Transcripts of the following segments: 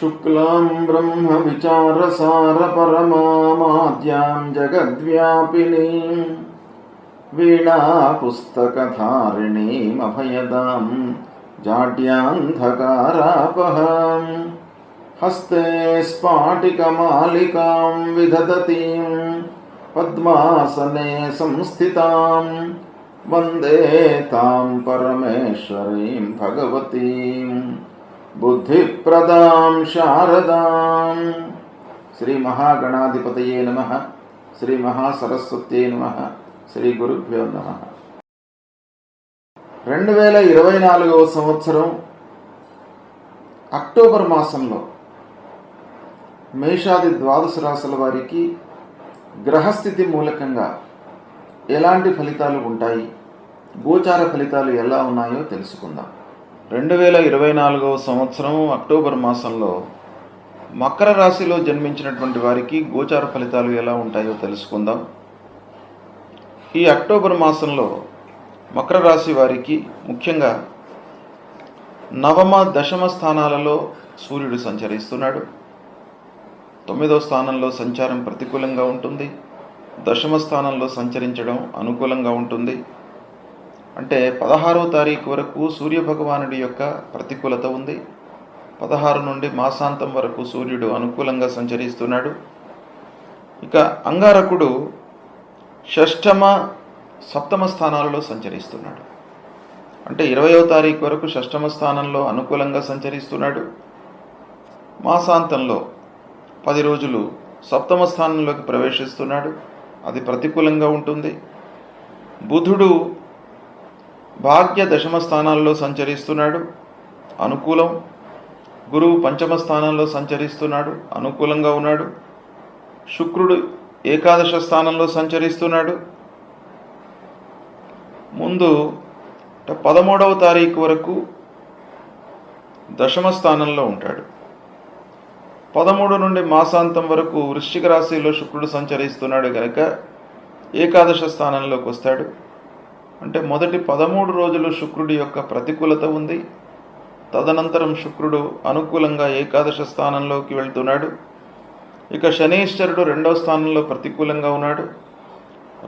शुक्लां ब्रह्मविचारसारपरमामाद्यां जगद्व्यापिनीं वीणापुस्तकधारिणीमभयदां जाड्यान्धकारापहां हस्ते स्फाटिकमालिकां विदधतीं पद्मासने संस्थितां वन्दे तां परमेश्वरीं भगवतीं बुद्धिप्रदां शारदां। श्री महागणाधिपतये नमः। श्री महासरस्वत्यै नमः। శ్రీ గురుభ్యో నమః. 2024వ సంవత్సరం అక్టోబర్ మాసంలో మేషాది ద్వాదశ రాశుల వారికి గ్రహస్థితి మూలకంగా ఎలాంటి ఫలితాలు ఉంటాయి, గోచార ఫలితాలు ఎలా ఉన్నాయో తెలుసుకుందాం. 2024వ సంవత్సరం అక్టోబర్ మాసంలో మకర రాశిలో జన్మించినటువంటి వారికి గోచార ఫలితాలు ఎలా ఉంటాయో తెలుసుకుందాం. ఈ అక్టోబర్ మాసంలో మకర రాశి వారికి ముఖ్యంగా నవమ దశమ స్థానాలలో సూర్యుడు సంచరిస్తున్నాడు. 9వ స్థానంలో సంచారం ప్రతికూలంగా ఉంటుంది. దశమ స్థానంలో సంచరించడం అనుకూలంగా ఉంటుంది. అంటే 16వ తారీఖు వరకు సూర్యభగవానుడి యొక్క ప్రతికూలత ఉంది. 16 నుండి మాసాంతం వరకు సూర్యుడు అనుకూలంగా సంచరిస్తున్నాడు. ఇక అంగారకుడు షష్టమ సప్తమ స్థానాలలో సంచరిస్తున్నాడు. అంటే 20వ తారీఖు వరకు షష్టమ స్థానంలో అనుకూలంగా సంచరిస్తున్నాడు. మాసాంతంలో 10 రోజులు సప్తమ స్థానంలోకి ప్రవేశిస్తున్నాడు. అది ప్రతికూలంగా ఉంటుంది. బుధుడు భాగ్య దశమ స్థానాల్లో సంచరిస్తున్నాడు, అనుకూలం. గురువు పంచమ స్థానంలో సంచరిస్తున్నాడు, అనుకూలంగా ఉన్నాడు. శుక్రుడు ఏకాదశ స్థానంలో సంచరిస్తున్నాడు. ముందు 13వ తారీఖు వరకు దశమ స్థానంలో ఉంటాడు. 13 నుండి మాసాంతం వరకు వృశ్చిక రాశిలో శుక్రుడు సంచరిస్తున్నాడు కనుక ఏకాదశ స్థానంలోకి వస్తాడు. అంటే మొదటి 13 రోజులు శుక్రుడి యొక్క ప్రతికూలత ఉంది. తదనంతరం శుక్రుడు అనుకూలంగా ఏకాదశ స్థానంలోకి వెళ్తున్నాడు. ఇక శనీశ్వరుడు 2వ స్థానంలో ప్రతికూలంగా ఉన్నాడు.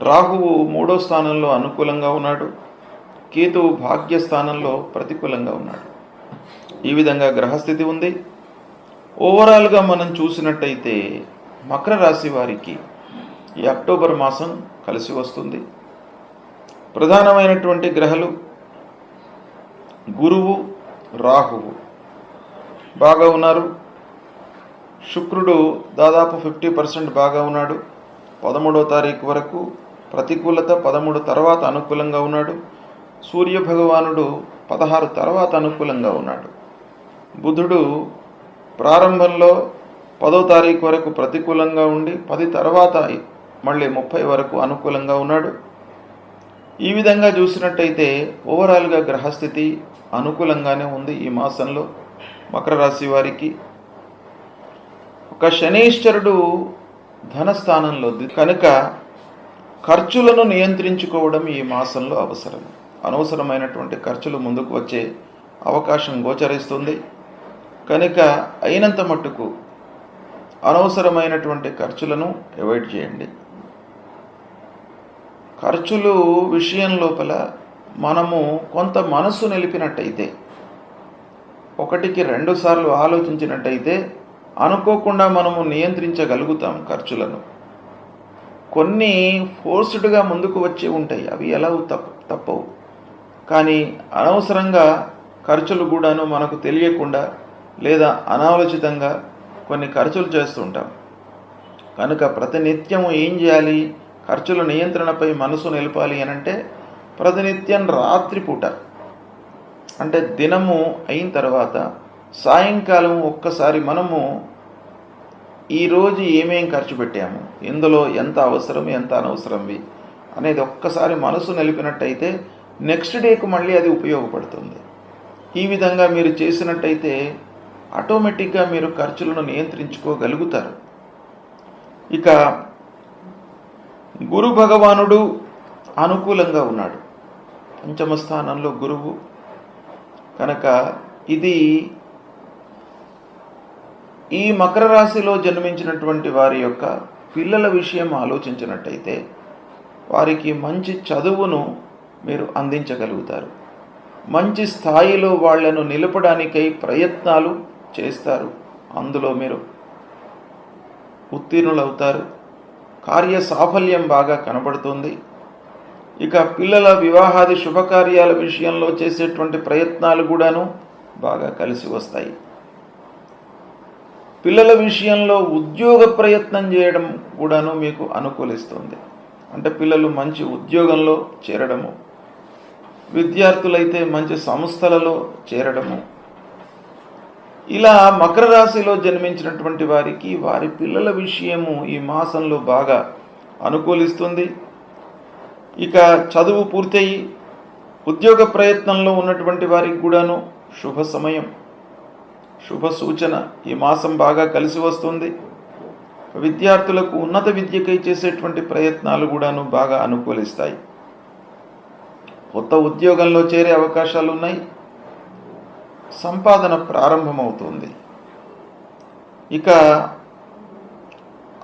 రాహువు 3వ స్థానంలో అనుకూలంగా ఉన్నాడు. కేతువు భాగ్యస్థానంలో ప్రతికూలంగా ఉన్నాడు. ఈ విధంగా గ్రహస్థితి ఉంది. ఓవరాల్గా మనం చూసినట్టయితే మకర రాశి వారికి ఈ అక్టోబర్ మాసం కలిసి వస్తుంది. ప్రధానమైనటువంటి గ్రహాలు గురువు, రాహువు బాగా ఉన్నారు. శుక్రుడు దాదాపు 50% బాగా ఉన్నాడు. 13వ తారీఖు వరకు ప్రతికూలత, 13 తర్వాత అనుకూలంగా ఉన్నాడు. సూర్య భగవానుడు 16 తర్వాత అనుకూలంగా ఉన్నాడు. బుధుడు ప్రారంభంలో 10వ తారీఖు వరకు ప్రతికూలంగా ఉండి 10 తర్వాత మళ్ళీ 30 వరకు అనుకూలంగా ఉన్నాడు. ఈ విధంగా చూసినట్టయితే ఓవరాల్గా గ్రహస్థితి అనుకూలంగానే ఉంది ఈ మాసంలో మకర రాశి వారికి. ఒక శనీశ్వరుడు ధనస్థానంలో కనుక ఖర్చులను నియంత్రించుకోవడం ఈ మాసంలో అవసరం. అనవసరమైనటువంటి ఖర్చులు ముందుకు వచ్చే అవకాశం గోచరిస్తుంది కనుక అయినంత మట్టుకు అనవసరమైనటువంటి ఖర్చులను అవాయిడ్ చేయండి. ఖర్చులు విషయం లోపల మనము కొంత మనసు నిలిపినట్టయితే, 1కి 2 సార్లు ఆలోచించినట్టయితే అనుకోకుండా మనము నియంత్రించగలుగుతాం ఖర్చులను. కొన్ని ఫోర్స్డ్గా ముందుకు వచ్చి ఉంటాయి, అవి ఎలా తప్పవు. కానీ అనవసరంగా ఖర్చులు కూడాను మనకు తెలియకుండా లేదా అనాలోచితంగా కొన్ని ఖర్చులు చేస్తుంటాం. కనుక ప్రతినిత్యము ఏం చేయాలి? ఖర్చుల నియంత్రణపై మనసు నిలపాలి అనంటే ప్రతినిత్యం రాత్రిపూట, అంటే దినము అయిన తర్వాత సాయంకాలం ఒక్కసారి మనము ఈరోజు ఏమేం ఖర్చు పెట్టాము, ఇందులో ఎంత అవసరం ఎంత అనవసరంవి అనేది ఒక్కసారి మనసు నిలిపినట్టయితే నెక్స్ట్ డేకు మళ్ళీ అది ఉపయోగపడుతుంది. ఈ విధంగా మీరు చేసినట్టయితే ఆటోమేటిక్గా మీరు ఖర్చులను నియంత్రించుకోగలుగుతారు. ఇక గురు భగవానుడు అనుకూలంగా ఉన్నాడు. పంచమ స్థానంలో గురువు కనుక ఇది ఈ మకర రాశిలో జన్మించినటువంటి వారి యొక్క పిల్లల విషయం ఆలోచించినట్టయితే వారికి మంచి చదువును మీరు అందించగలుగుతారు. మంచి స్థాయిలో వాళ్లను నిలపడానికై ప్రయత్నాలు చేస్తారు. అందులో మీరు ఉత్తీర్ణులవుతారు. కార్య సాఫల్యం బాగా కనబడుతుంది. ఇక పిల్లల వివాహాది శుభకార్యాల విషయంలో చేసేటువంటి ప్రయత్నాలు కూడాను బాగా కలిసి వస్తాయి. పిల్లల విషయంలో ఉద్యోగ ప్రయత్నం చేయడం కూడాను మీకు అనుకూలిస్తుంది. అంటే పిల్లలు మంచి ఉద్యోగంలో చేరడము, విద్యార్థులైతే మంచి సంస్థలలో చేరడము, ఇలా మకర రాశిలో జన్మించినటువంటి వారికి వారి పిల్లల విషయము ఈ మాసంలో బాగా అనుకూలిస్తుంది. ఇక చదువు పూర్తయి ఉద్యోగ ప్రయత్నంలో ఉన్నటువంటి వారికి కూడాను శుభ సమయం, శుభ సూచన. ఈ మాసం బాగా కలిసి వస్తుంది. విద్యార్థులకు ఉన్నత విద్యకై చేసేటువంటి ప్రయత్నాలు కూడాను బాగా అనుకూలిస్తాయి. కొత్త ఉద్యోగంలో చేరే అవకాశాలు ఉన్నాయి. సంపాదన ప్రారంభమవుతుంది. ఇక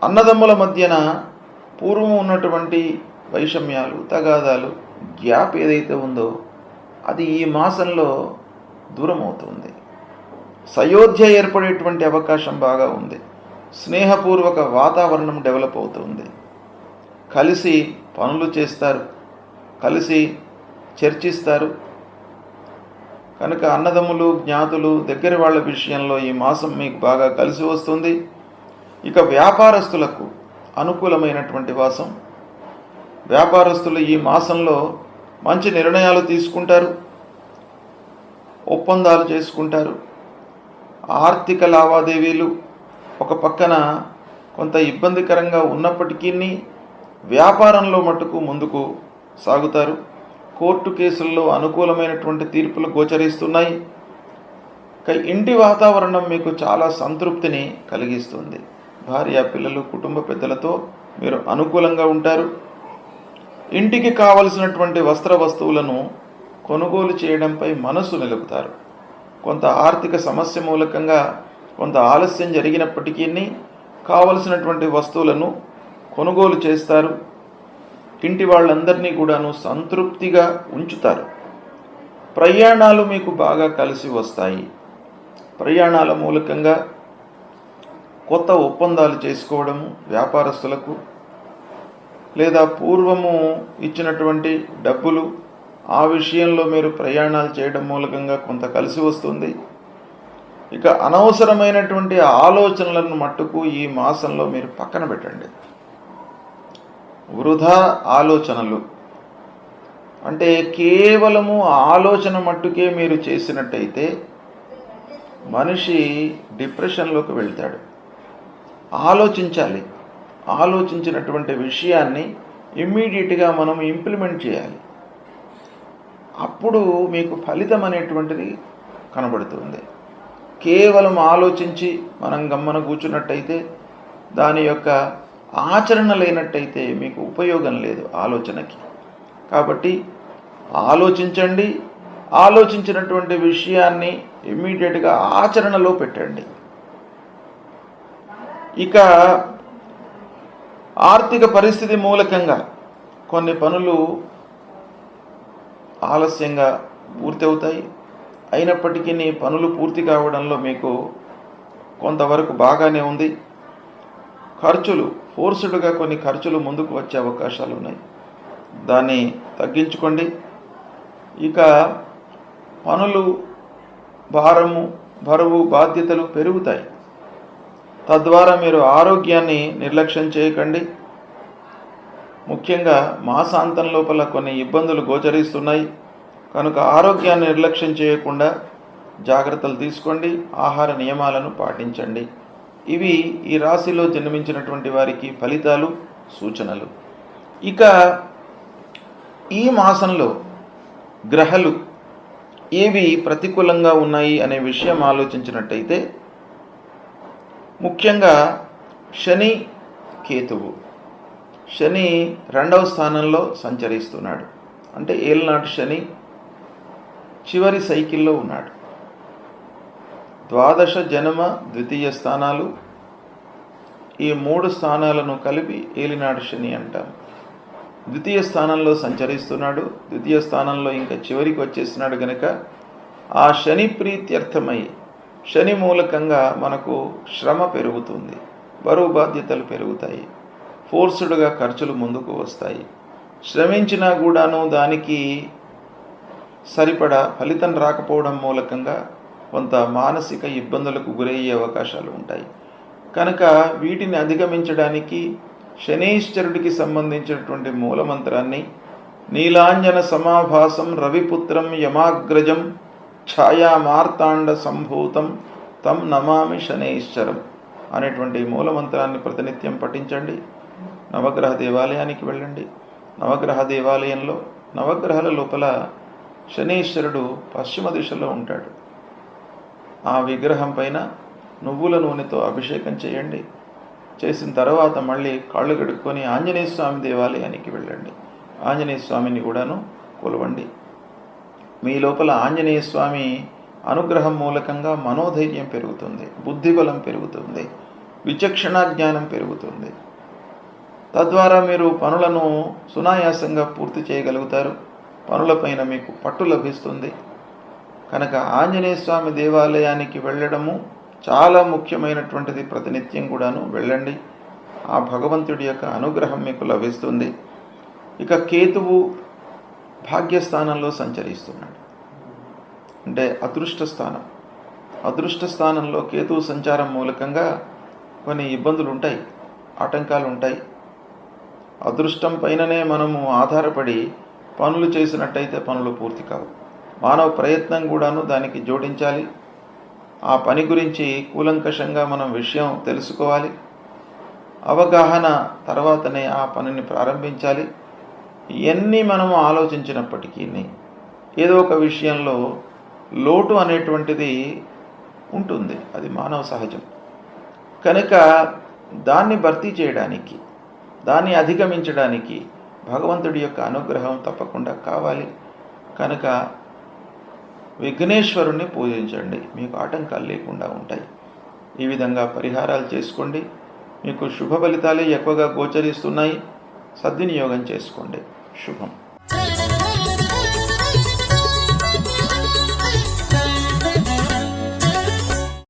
అన్నదమ్ముల మధ్యన పూర్వం ఉన్నటువంటి వైషమ్యాలు, తగాదాలు, గ్యాప్ ఏదైతే ఉందో అది ఈ మాసంలో దూరం అవుతుంది. సయోధ్య ఏర్పడేటువంటి అవకాశం బాగా ఉంది. స్నేహపూర్వక వాతావరణం డెవలప్ అవుతుంది. కలిసి పనులు చేస్తారు, కలిసి చర్చిస్తారు. కనుక అన్నదమ్ములు, జ్ఞాతులు, దగ్గర వాళ్ళ విషయంలో ఈ మాసం మీకు బాగా కలిసి వస్తుంది. ఇక వ్యాపారస్తులకు అనుకూలమైనటువంటి మాసం. వ్యాపారస్తులు ఈ మాసంలో మంచి నిర్ణయాలు తీసుకుంటారు, ఒప్పందాలు చేసుకుంటారు. ఆర్థిక లావాదేవీలు ఒక పక్కన కొంత ఇబ్బందికరంగా ఉన్నప్పటికీ వ్యాపారంలో మట్టుకు ముందుకు సాగుతారు. కోర్టు కేసుల్లో అనుకూలమైనటువంటి తీర్పులు గోచరిస్తున్నాయి. ఇంటి వాతావరణం మీకు చాలా సంతృప్తిని కలిగిస్తుంది. భార్య, పిల్లలు, కుటుంబ పెద్దలతో మీరు అనుకూలంగా ఉంటారు. ఇంటికి కావలసినటువంటి వస్త్ర వస్తువులను కొనుగోలు చేయడంపై మనసు నిలుపుతారు. కొంత ఆర్థిక సమస్య మూలకంగా కొంత ఆలస్యం జరిగినప్పటికీ కావలసినటువంటి వస్తువులను కొనుగోలు చేస్తారు. ఇంటి వాళ్ళందరినీ కూడాను సంతృప్తిగా ఉంచుతారు. ప్రయాణాలు మీకు బాగా కలిసి వస్తాయి. ప్రయాణాల మూలకంగా కొత్త ఒప్పందాలు చేసుకోవడము వ్యాపారస్తులకు, లేదా పూర్వము ఇచ్చినటువంటి డబ్బులు ఆ విషయంలో మీరు ప్రయాణాలు చేయడం మూలకంగా కొంత కలిసి వస్తుంది. ఇక అనవసరమైనటువంటి ఆలోచనలను మట్టుకు ఈ మాసంలో మీరు పక్కన పెట్టండి. వృధా ఆలోచనలు అంటే కేవలము ఆలోచన మట్టుకే మీరు చేసినట్టయితే మనిషి డిప్రెషన్లోకి వెళ్తాడు. ఆలోచించాలి. ఆలోచించినటువంటి విషయాన్ని ఇమ్మీడియట్గా మనం ఇంప్లిమెంట్ చేయాలి. అప్పుడు మీకు ఫలితం అనేటువంటిది కనబడుతుంది. కేవలం ఆలోచించి మనం గమ్మన కూర్చున్నట్టయితే దాని యొక్క ఆచరణ లేనట్టయితే మీకు ఉపయోగం లేదు ఆలోచనకి. కాబట్టి ఆలోచించండి. ఆలోచించినటువంటి విషయాన్ని ఇమ్మీడియట్గా ఆచరణలో పెట్టండి. ఇక ఆర్థిక పరిస్థితి మూలకంగా కొన్ని పనులు ఆలస్యంగా పూర్తి అవుతాయి. అయినప్పటికీ పనులు పూర్తి కావడంలో మీకు కొంతవరకు బాగానే ఉంది. ఖర్చులు ఫోర్స్డ్గా కొన్ని ఖర్చులు ముందుకు వచ్చే అవకాశాలు ఉన్నాయి. దాన్ని తగ్గించుకోండి. ఇక పనులు బరువు బాధ్యతలు పెరుగుతాయి. తద్వారా మీరు ఆరోగ్యాన్ని నిర్లక్ష్యం చేయకండి. ముఖ్యంగా మాసాంతం లోపల కొన్ని ఇబ్బందులు గోచరిస్తున్నాయి. కనుక ఆరోగ్యాన్ని నిర్లక్ష్యం చేయకుండా జాగ్రత్తలు తీసుకోండి. ఆహార నియమాలను పాటించండి. ఇవి ఈ రాశిలో జన్మించినటువంటి వారికి ఫలితాలు, సూచనలు. ఇక ఈ మాసంలో గ్రహాలు ఏవి ప్రతికూలంగా ఉన్నాయి అనే విషయం ఆలోచించినట్టయితే ముఖ్యంగా శని, కేతువు. శని 2వ స్థానంలో సంచరిస్తున్నాడు. అంటే ఏళ్ళనాటి శని చివరి సైకిల్లో ఉన్నాడు. ద్వాదశ జన్మ ద్వితీయ స్థానాలు, ఈ 3 స్థానాలను కలిపి ఏలినాడు శని అంటాం. ద్వితీయ స్థానంలో సంచరిస్తున్నాడు. ద్వితీయ స్థానంలో ఇంకా చివరికి వచ్చేస్తున్నాడు కనుక ఆ శని ప్రీత్యర్థమై శని మూలకంగా మనకు శ్రమ పెరుగుతుంది, బరువు బాధ్యతలు పెరుగుతాయి, ఫోర్స్డ్గా ఖర్చులు ముందుకు వస్తాయి. శ్రమించినా కూడాను దానికి సరిపడా ఫలితం రాకపోవడం మూలకంగా కొంత మానసిక ఇబ్బందులకు గురయ్యే అవకాశాలు ఉంటాయి. కనుక వీటిని అధిగమించడానికి శనీశ్వరుడికి సంబంధించినటువంటి మూలమంత్రాన్ని నీలాంజన సమాభాసం రవిపుత్రం యమాగ్రజం ఛాయామార్తాండ సంభూతం తం నమామి శనైశ్వరం అనేటువంటి మూలమంత్రాన్ని ప్రతినిత్యం పఠించండి. నవగ్రహ దేవాలయానికి వెళ్ళండి. నవగ్రహ దేవాలయంలో నవగ్రహాల లోపల శనీశ్వరుడు పశ్చిమ దిశలో ఉంటాడు. ఆ విగ్రహం పైన నువ్వుల నూనెతో అభిషేకం చేయండి. చేసిన తర్వాత మళ్ళీ కాళ్ళు కడుక్కొని ఆంజనేయ స్వామి దేవాలయానికి వెళ్ళండి. ఆంజనేయ స్వామిని కూడాను కొలవండి. మీ లోపల ఆంజనేయ స్వామి అనుగ్రహం మూలకంగా మనోధైర్యం పెరుగుతుంది, బుద్ధిబలం పెరుగుతుంది, విచక్షణ జ్ఞానం పెరుగుతుంది. తద్వారా మీరు పనులను సునాయాసంగా పూర్తి చేయగలుగుతారు. పనులపైన మీకు పట్టు లభిస్తుంది. కనుక ఆంజనేయ స్వామి దేవాలయానికి వెళ్ళడము చాలా ముఖ్యమైనటువంటిది. ప్రతినిత్యం కూడాను వెళ్ళండి. ఆ భగవంతుడి యొక్క అనుగ్రహం మీకు లభిస్తుంది. ఇక కేతువు భాగ్యస్థానంలో సంచరిస్తున్నాడు, అంటే అదృష్ట స్థానం. అదృష్ట స్థానంలో కేతువు సంచారం మూలకంగా కొన్ని ఇబ్బందులు ఉంటాయి, ఆటంకాలు ఉంటాయి. అదృష్టం పైననే మనము ఆధారపడి పనులు చేసినట్టయితే పనులు పూర్తి కావు. మానవ ప్రయత్నం కూడాను దానికి జోడించాలి. ఆ పని గురించి కూలంకషంగా మనం విషయం తెలుసుకోవాలి. అవగాహన తర్వాతనే ఆ పనిని ప్రారంభించాలి. ఇవన్నీ మనము ఆలోచించినప్పటికీ ఏదో ఒక విషయంలో లోటు అనేటువంటిది ఉంటుంది, అది మానవ సహజం. కనుక దాన్ని భర్తీ చేయడానికి, దాన్ని అధిగమించడానికి భగవంతుడి యొక్క అనుగ్రహం తప్పకుండా కావాలి. కనుక విఘ్నేశ్వరుణ్ణి పూజించండి, మీకు ఆటంకాలు లేకుండా ఉంటాయి. ఈ విధంగా పరిహారాలు చేసుకోండి. మీకు శుభ ఫలితాలే ఎక్కువగా గోచరిస్తున్నాయి. సద్వినియోగం చేసుకోండి. శుభం.